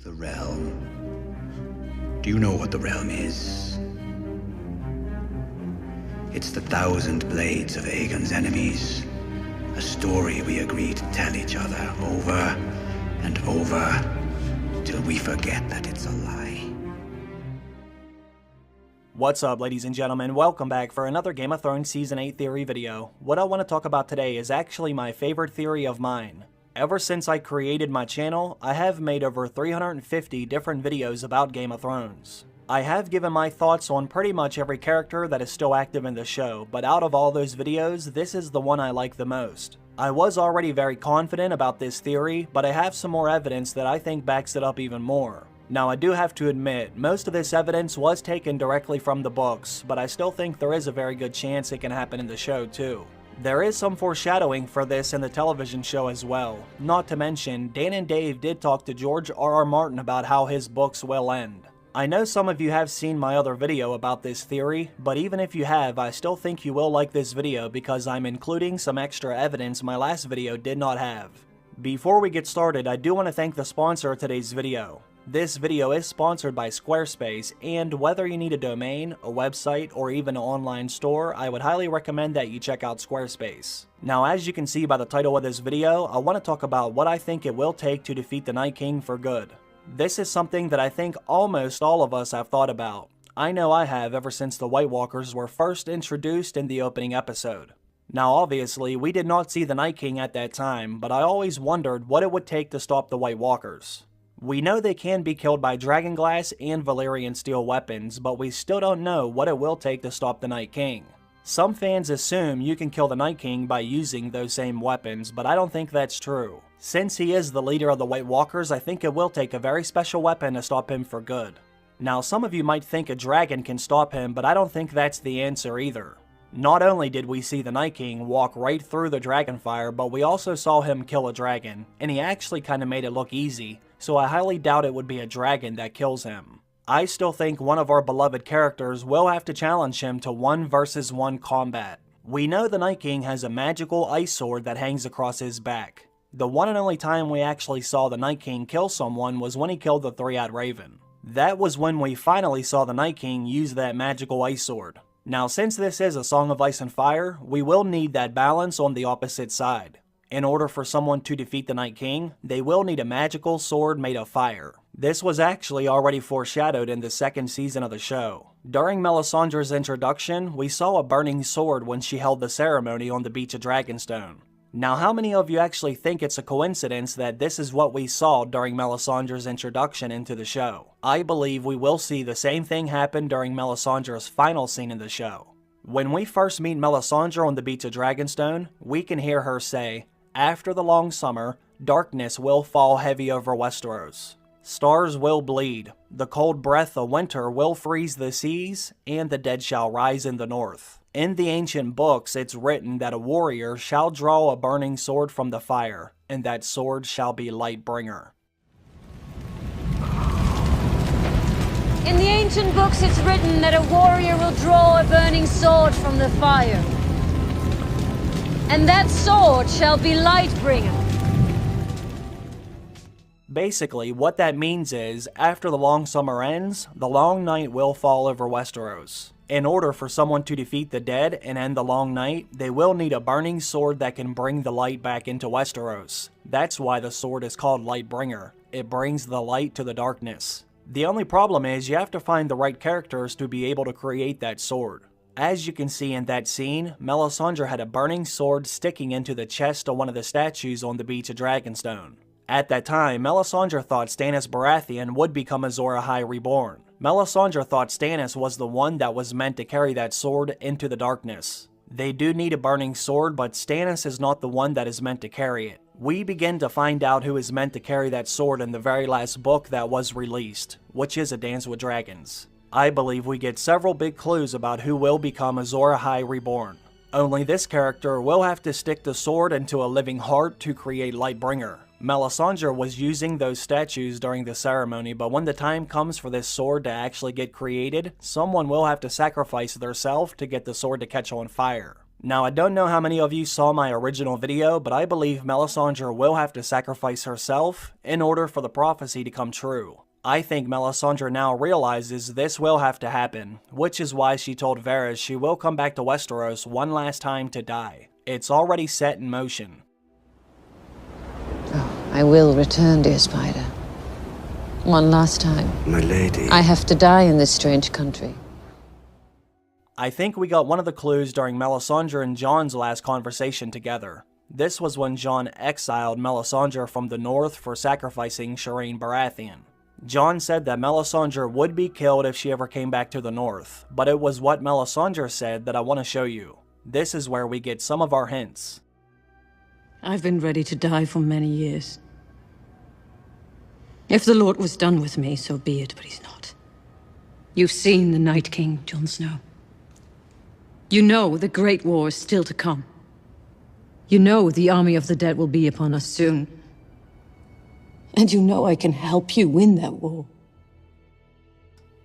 The Realm. Do you know what the Realm is? It's the thousand blades of Aegon's enemies. A story we agreed to tell each other over and over till we forget that it's a lie. What's up, ladies and gentlemen? Welcome back for another Game of Thrones Season 8 theory video. What I want to talk about today is actually my favorite theory of mine. Ever since I created my channel, I have made over 350 different videos about Game of Thrones. I have given my thoughts on pretty much every character that is still active in the show, but out of all those videos, this is the one I like the most. I was already very confident about this theory, but I have some more evidence that I think backs it up even more. Now, I do have to admit, most of this evidence was taken directly from the books, but I still think there is a very good chance it can happen in the show too. There is some foreshadowing for this in the television show as well. Not to mention, Dan and Dave did talk to George R.R. Martin about how his books will end. I know some of you have seen my other video about this theory, but even if you have, I still think you will like this video because I'm including some extra evidence my last video did not have. Before we get started, I do want to thank the sponsor of today's video. This video is sponsored by Squarespace, and whether you need a domain, a website, or even an online store, I would highly recommend that you check out Squarespace. Now, as you can see by the title of this video, I want to talk about what I think it will take to defeat the Night King for good. This is something that I think almost all of us have thought about. I know I have ever since the White Walkers were first introduced in the opening episode. Now, obviously, we did not see the Night King at that time, but I always wondered what it would take to stop the White Walkers. We know they can be killed by Dragonglass and Valyrian steel weapons, but we still don't know what it will take to stop the Night King. Some fans assume you can kill the Night King by using those same weapons, but I don't think that's true. Since he is the leader of the White Walkers, I think it will take a very special weapon to stop him for good. Now, some of you might think a dragon can stop him, but I don't think that's the answer either. Not only did we see the Night King walk right through the dragonfire, but we also saw him kill a dragon, and he actually kind of made it look easy, so I highly doubt it would be a dragon that kills him. I still think one of our beloved characters will have to challenge him to 1 versus 1 combat. We know the Night King has a magical ice sword that hangs across his back. The one and only time we actually saw the Night King kill someone was when he killed the Three-Eyed Raven. That was when we finally saw the Night King use that magical ice sword. Now, since this is a Song of Ice and Fire, we will need that balance on the opposite side. In order for someone to defeat the Night King, they will need a magical sword made of fire. This was actually already foreshadowed in the second season of the show. During Melisandre's introduction, we saw a burning sword when she held the ceremony on the beach of Dragonstone. Now, how many of you actually think it's a coincidence that this is what we saw during Melisandre's introduction into the show? I believe we will see the same thing happen during Melisandre's final scene in the show. When we first meet Melisandre on the beach of Dragonstone, we can hear her say, "After the long summer, darkness will fall heavy over Westeros. Stars will bleed, the cold breath of winter will freeze the seas, and the dead shall rise in the north." In the ancient books, it's written that a warrior shall draw a burning sword from the fire, and that sword shall be Lightbringer. In the ancient books, it's written that a warrior will draw a burning sword from the fire, and that sword shall be Lightbringer. Basically, what that means is, after the long summer ends, the long night will fall over Westeros. In order for someone to defeat the dead and end the long night, they will need a burning sword that can bring the light back into Westeros. That's why the sword is called Lightbringer. It brings the light to the darkness. The only problem is you have to find the right characters to be able to create that sword. As you can see in that scene, Melisandre had a burning sword sticking into the chest of one of the statues on the beach of Dragonstone. At that time, Melisandre thought Stannis Baratheon would become Azor Ahai Reborn. Melisandre thought Stannis was the one that was meant to carry that sword into the darkness. They do need a burning sword, but Stannis is not the one that is meant to carry it. We begin to find out who is meant to carry that sword in the very last book that was released, which is A Dance with Dragons. I believe we get several big clues about who will become Azor Ahai Reborn. Only this character will have to stick the sword into a living heart to create Lightbringer. Melisandre was using those statues during the ceremony, but when the time comes for this sword to actually get created, someone will have to sacrifice theirself to get the sword to catch on fire. Now, I don't know how many of you saw my original video, but I believe Melisandre will have to sacrifice herself in order for the prophecy to come true. I think Melisandre now realizes this will have to happen, which is why she told Varys she will come back to Westeros one last time to die. It's already set in motion. Oh, I will return, dear Spider. One last time. My lady. I have to die in this strange country. I think we got one of the clues during Melisandre and Jon's last conversation together. This was when Jon exiled Melisandre from the north for sacrificing Shireen Baratheon. Jon said that Melisandre would be killed if she ever came back to the north, but it was what Melisandre said that I want to show you. This is where we get some of our hints. I've been ready to die for many years. If the Lord was done with me, so be it, but he's not. You've seen the Night King, Jon Snow. You know the Great War is still to come. You know the army of the dead will be upon us soon. And you know I can help you win that war.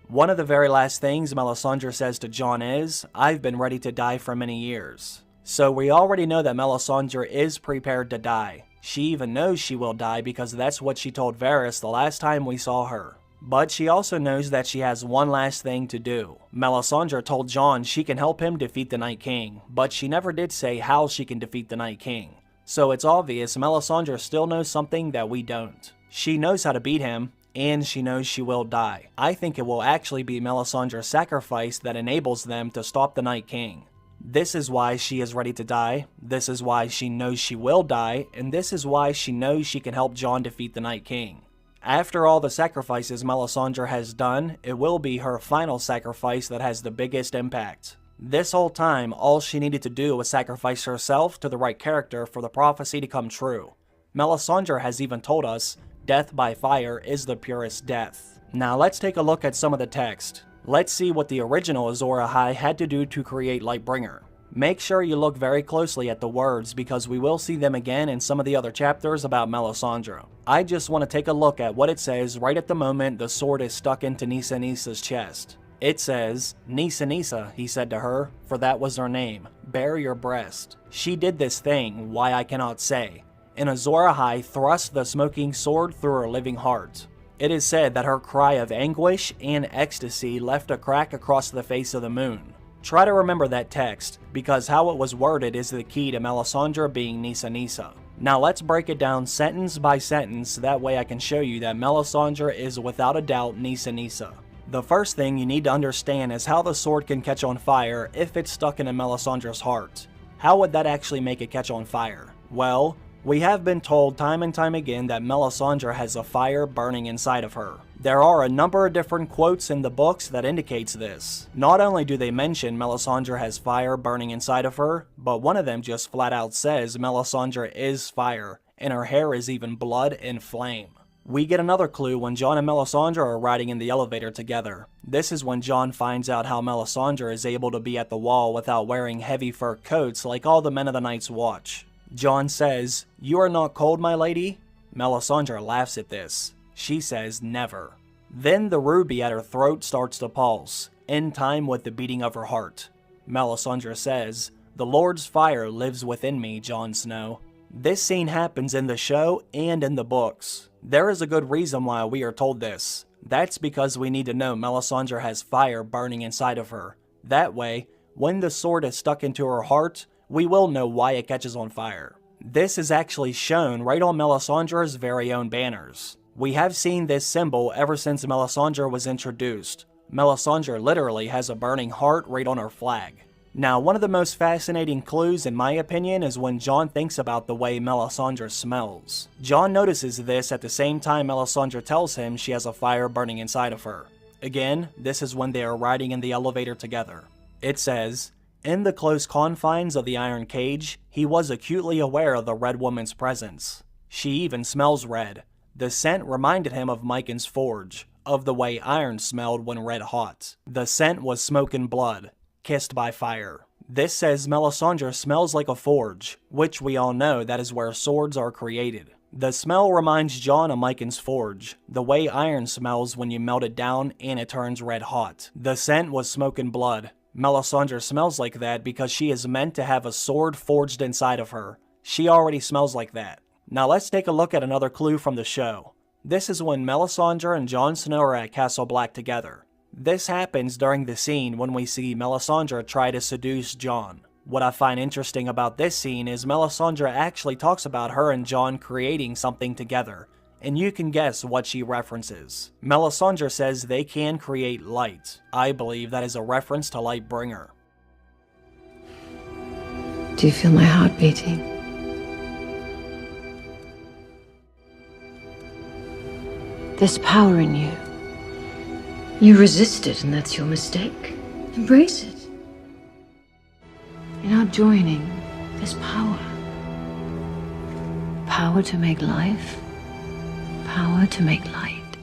One of the very last things Melisandre says to Jon is, "I've been ready to die for many years." So we already know that Melisandre is prepared to die. She even knows she will die because that's what she told Varys the last time we saw her. But she also knows that she has one last thing to do. Melisandre told Jon she can help him defeat the Night King, but she never did say how she can defeat the Night King. So it's obvious Melisandre still knows something that we don't. She knows how to beat him, and she knows she will die. I think it will actually be Melisandre's sacrifice that enables them to stop the Night King. This is why she is ready to die, this is why she knows she will die, and this is why she knows she can help Jon defeat the Night King. After all the sacrifices Melisandre has done, it will be her final sacrifice that has the biggest impact. This whole time, all she needed to do was sacrifice herself to the right character for the prophecy to come true. Melisandre has even told us, death by fire is the purest death. Now let's take a look at some of the text. Let's see what the original Azor Ahai had to do to create Lightbringer. Make sure you look very closely at the words because we will see them again in some of the other chapters about Melisandre. I just want to take a look at what it says right at the moment the sword is stuck into Nissa Nissa's chest. It says, "Nissa Nissa," he said to her, for that was her name, "bare your breast." She did this thing, why I cannot say. And Azor Ahai thrust the smoking sword through her living heart. It is said that her cry of anguish and ecstasy left a crack across the face of the moon. Try to remember that text, because how it was worded is the key to Melisandre being Nissa Nissa. Now let's break it down sentence by sentence, that way I can show you that Melisandre is without a doubt Nissa Nissa. The first thing you need to understand is how the sword can catch on fire if it's stuck in Melisandre's heart. How would that actually make it catch on fire? Well, we have been told time and time again that Melisandre has a fire burning inside of her. There are a number of different quotes in the books that indicates this. Not only do they mention Melisandre has fire burning inside of her, but one of them just flat out says Melisandre is fire, and her hair is even blood and flame. We get another clue when Jon and Melisandre are riding in the elevator together. This is when Jon finds out how Melisandre is able to be at the wall without wearing heavy fur coats like all the men of the Night's Watch. Jon says, "You are not cold, my lady?" Melisandre laughs at this. She says, "Never." Then the ruby at her throat starts to pulse, in time with the beating of her heart. Melisandre says, "The Lord's fire lives within me, Jon Snow." This scene happens in the show and in the books. There is a good reason why we are told this. That's because we need to know Melisandre has fire burning inside of her. That way, when the sword is stuck into her heart, we will know why it catches on fire. This is actually shown right on Melisandre's very own banners. We have seen this symbol ever since Melisandre was introduced. Melisandre literally has a burning heart right on her flag. Now, one of the most fascinating clues in my opinion is when Jon thinks about the way Melisandre smells. Jon notices this at the same time Melisandre tells him she has a fire burning inside of her. Again, this is when they are riding in the elevator together. It says, "In the close confines of the iron cage, he was acutely aware of the Red Woman's presence. She even smells red. The scent reminded him of Mycon's forge, of the way iron smelled when red hot. The scent was smoke and blood, kissed by fire." This says Melisandre smells like a forge, which we all know that is where swords are created. The smell reminds Jon of Mycon's forge, the way iron smells when you melt it down and it turns red hot. The scent was smoke and blood. Melisandre smells like that because she is meant to have a sword forged inside of her. She already smells like that. Now let's take a look at another clue from the show. This is when Melisandre and Jon Snow are at Castle Black together. This happens during the scene when we see Melisandre try to seduce Jon. What I find interesting about this scene is Melisandre actually talks about her and Jon creating something together, and you can guess what she references. Melisandre says they can create light. I believe that is a reference to Lightbringer. Do you feel my heart beating? There's power in you. You resist it, and that's your mistake. Embrace it. In our joining, there's power. Power to make life. Power to make light.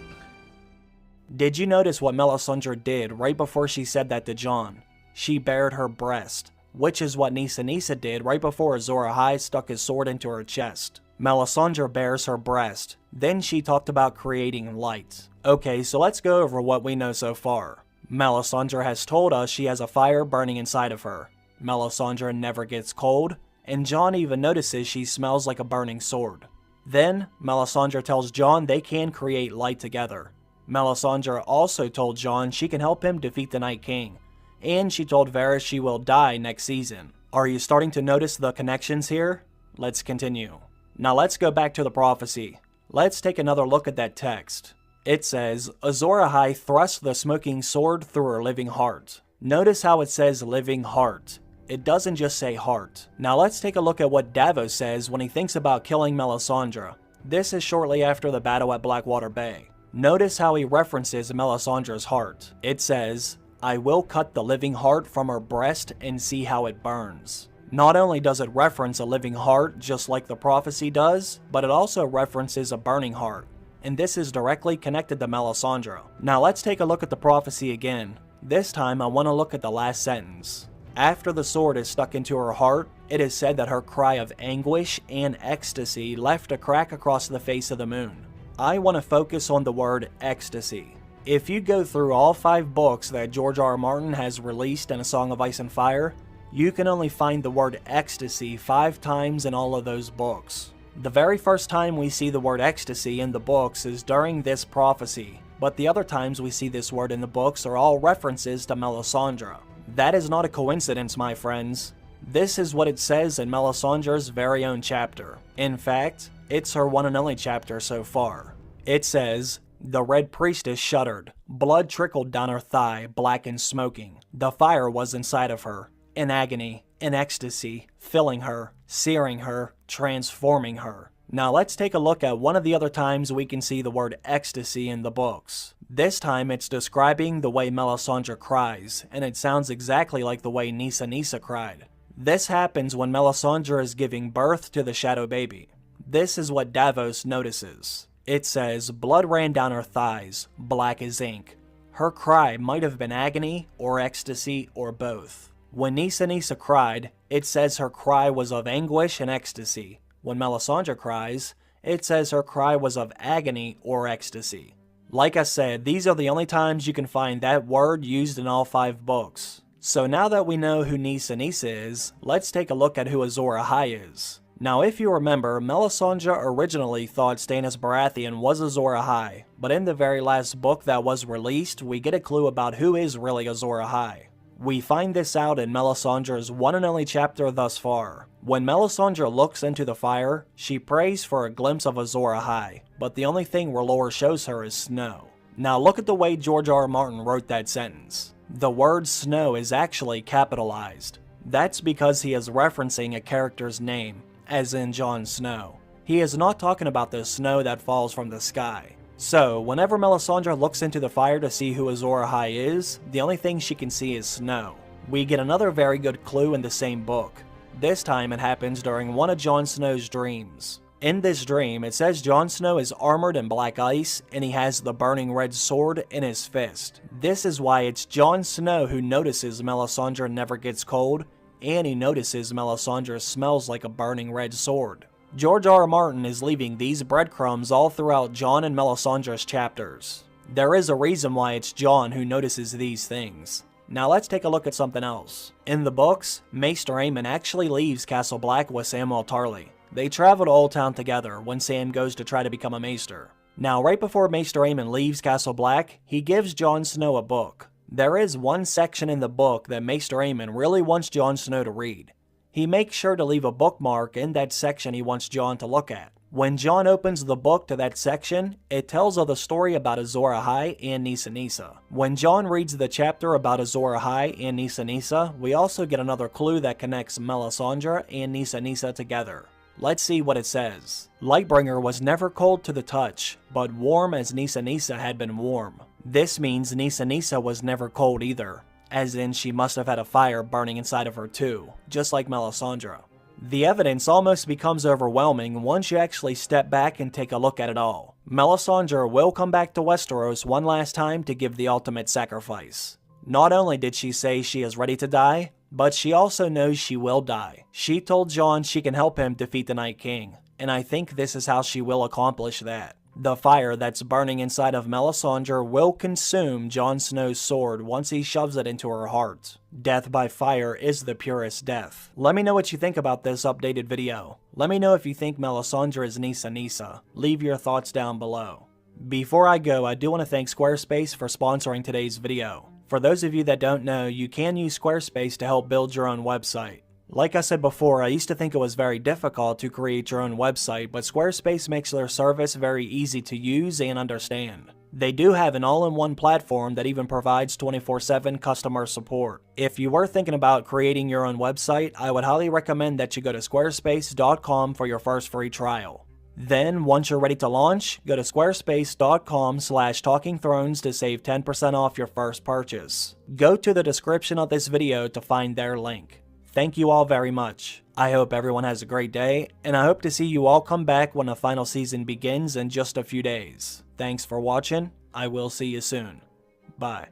Did you notice what Melisandre did right before she said that to Jon? She bared her breast, which is what Nissa Nissa did right before Azor Ahai stuck his sword into her chest. Melisandre bares her breast, then she talked about creating light. Okay, so let's go over what we know so far. Melisandre has told us she has a fire burning inside of her. Melisandre never gets cold, and Jon even notices she smells like a burning sword. Then, Melisandre tells Jon they can create light together. Melisandre also told Jon she can help him defeat the Night King, and she told Varys she will die next season. Are you starting to notice the connections here? Let's continue. Now let's go back to the prophecy. Let's take another look at that text. It says, Azor Ahai thrust the smoking sword through her living heart. Notice how it says living heart. It doesn't just say heart. Now let's take a look at what Davos says when he thinks about killing Melisandre. This is shortly after the battle at Blackwater Bay. Notice how he references Melisandre's heart. It says, I will cut the living heart from her breast and see how it burns. Not only does it reference a living heart just like the prophecy does, but it also references a burning heart. And this is directly connected to Melisandre. Now let's take a look at the prophecy again. This time I want to look at the last sentence. After the sword is stuck into her heart, it is said that her cry of anguish and ecstasy left a crack across the face of the moon. I want to focus on the word ecstasy. If you go through all 5 books that George R. R. Martin has released in A Song of Ice and Fire, you can only find the word ecstasy 5 times in all of those books. The very first time we see the word ecstasy in the books is during this prophecy, but the other times we see this word in the books are all references to Melisandre. That is not a coincidence, my friends. This is what it says in Melisandre's very own chapter. In fact, it's her one and only chapter so far. It says, The Red Priestess shuddered. Blood trickled down her thigh, black and smoking. The fire was inside of her. In agony, in ecstasy, filling her, searing her, transforming her. Now let's take a look at one of the other times we can see the word ecstasy in the books. This time it's describing the way Melisandre cries, and it sounds exactly like the way Nissa Nissa cried. This happens when Melisandre is giving birth to the shadow baby. This is what Davos notices. It says, blood ran down her thighs, black as ink. Her cry might have been agony, or ecstasy, or both. When Nissa Nissa cried, it says her cry was of anguish and ecstasy. When Melisandre cries, it says her cry was of agony or ecstasy. Like I said, these are the only times you can find that word used in all 5 books. So now that we know who Nissa Nissa is, let's take a look at who Azor Ahai is. Now if you remember, Melisandre originally thought Stannis Baratheon was Azor Ahai, but in the very last book that was released, we get a clue about who is really Azor Ahai. We find this out in Melisandre's one and only chapter thus far. When Melisandre looks into the fire, she prays for a glimpse of Azor Ahai, but the only thing R'hllor shows her is snow. Now look at the way George R. R. Martin wrote that sentence. The word snow is actually capitalized. That's because he is referencing a character's name, as in Jon Snow. He is not talking about the snow that falls from the sky. So, whenever Melisandre looks into the fire to see who Azor Ahai is, the only thing she can see is snow. We get another very good clue in the same book. This time it happens during one of Jon Snow's dreams. In this dream, it says Jon Snow is armored in black ice, and he has the burning red sword in his fist. This is why it's Jon Snow who notices Melisandre never gets cold, and he notices Melisandre smells like a burning red sword. George R. R. Martin is leaving these breadcrumbs all throughout Jon and Melisandre's chapters. There is a reason why it's Jon who notices these things. Now let's take a look at something else. In the books, Maester Aemon actually leaves Castle Black with Samwell Tarly. They travel to Old Town together when Sam goes to try to become a Maester. Now right before Maester Aemon leaves Castle Black, he gives Jon Snow a book. There is one section in the book that Maester Aemon really wants Jon Snow to read. He makes sure to leave a bookmark in that section he wants Jon to look at. When Jon opens the book to that section, it tells of the story about Azor Ahai and Nissa Nissa. When Jon reads the chapter about Azor Ahai and Nissa Nissa, we also get another clue that connects Melisandre and Nissa Nissa together. Let's see what it says. Lightbringer was never cold to the touch, but warm as Nissa Nissa had been warm. This means Nissa Nissa was never cold either, as in she must have had a fire burning inside of her too, just like Melisandre. The evidence almost becomes overwhelming once you actually step back and take a look at it all. Melisandre will come back to Westeros one last time to give the ultimate sacrifice. Not only did she say she is ready to die, but she also knows she will die. She told Jon she can help him defeat the Night King, and I think this is how she will accomplish that. The fire that's burning inside of Melisandre will consume Jon Snow's sword once he shoves it into her heart. Death by fire is the purest death. Let me know what you think about this updated video. Let me know if you think Melisandre is Nissa Nissa. Leave your thoughts down below. Before I go, I do want to thank Squarespace for sponsoring today's video. For those of you that don't know, you can use Squarespace to help build your own website. Like I said before, I used to think it was very difficult to create your own website, but Squarespace makes their service very easy to use and understand. They do have an all-in-one platform that even provides 24/7 customer support. If you were thinking about creating your own website, I would highly recommend that you go to squarespace.com for your first free trial. Then, once you're ready to launch, go to squarespace.com/talkingthrones to save 10% off your first purchase. Go to the description of this video to find their link. Thank you all very much. I hope everyone has a great day, and I hope to see you all come back when the final season begins in just a few days. Thanks for watching. I will see you soon. Bye.